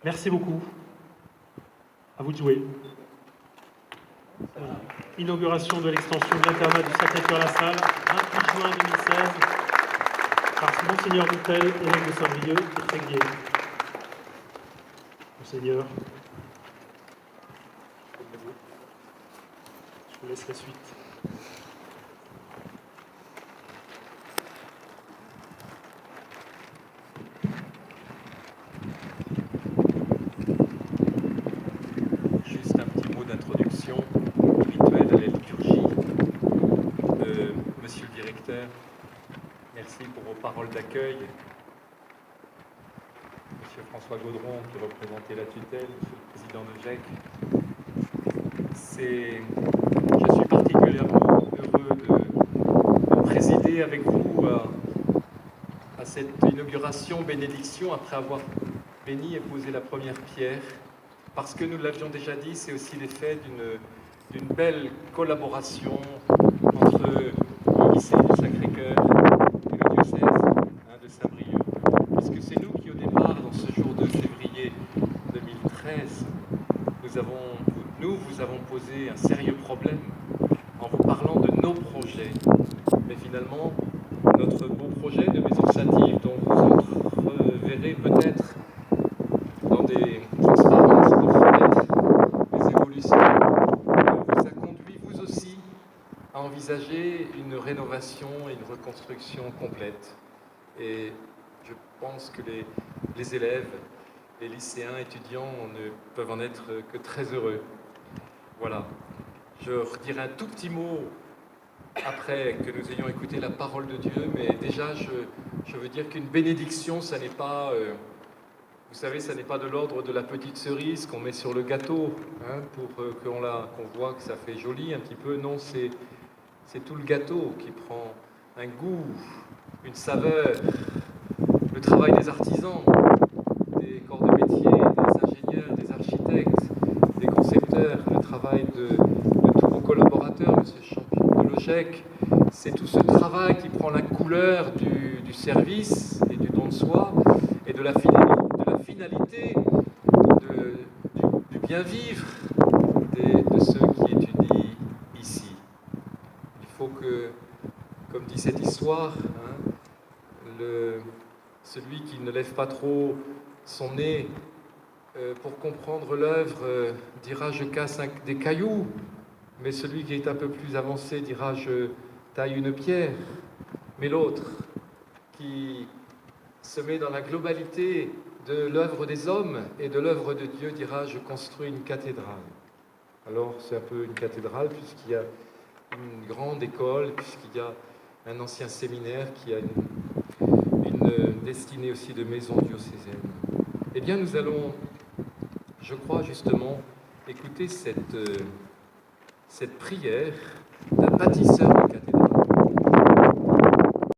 Merci beaucoup. À vous de jouer. Inauguration de l'extension de l'internat du Sacré-Cœur-la-Salle, 28 juin 2016, par Monseigneur Boutel, évêque de Saint-Brieuc et Tréguier. Monseigneur, je vous laisse la suite. Juste un petit mot d'introduction rituel de la liturgie. Monsieur le directeur, merci pour vos paroles d'accueil. Monsieur François Gaudron qui représentait la tutelle, Monsieur le président de GEC. Je suis particulièrement heureux de présider avec vous à cette inauguration, bénédiction, après avoir béni et posé la première pierre. Parce que nous l'avions déjà dit, c'est aussi l'effet d'une belle collaboration entre le lycée du Sacré-Cœur et le diocèse de Saint-Brieuc. Puisque c'est nous qui, au départ, dans ce jour de février 2013, vous avons posé un sérieux problème en vous parlant de nos projets. Mais finalement, notre beau projet de maison Saint-Yves, dont vous entreverrez peut-être dans des transparences, des évolutions, vous a conduit, vous aussi, à envisager une rénovation et une reconstruction complète. Et je pense que les élèves, les lycéens, étudiants ne peuvent en être que très heureux. Voilà. Je redirai un tout petit mot après que nous ayons écouté la parole de Dieu, mais déjà, je veux dire qu'une bénédiction, ça n'est pas... Vous savez, ça n'est pas de l'ordre de la petite cerise qu'on met sur le gâteau, hein, pour qu'on voit que ça fait joli un petit peu. Non, c'est tout le gâteau qui prend un goût, une saveur. Le travail des artisans, des corps de métier, des ingénieurs, des architectes, des concepteurs, le travail de tous vos collaborateurs, monsieur le champion de l'OGEC. C'est tout ce travail qui prend la couleur du service et du don de soi et de la finalité du bien vivre de ceux qui étudient ici. Il faut que, comme dit cette histoire, hein, celui qui ne lève pas trop son nez pour comprendre l'œuvre dira « je casse des cailloux », mais celui qui est un peu plus avancé dira « je taille une pierre ». Mais l'autre, qui se met dans la globalité de l'œuvre des hommes et de l'œuvre de Dieu, dira « je construis une cathédrale ». Alors c'est un peu une cathédrale puisqu'il y a une grande école, puisqu'il y a un ancien séminaire qui a une destinée aussi de maison diocésaine. Eh bien nous allons, je crois justement, écouter cette prière d'un bâtisseur de cathédrale.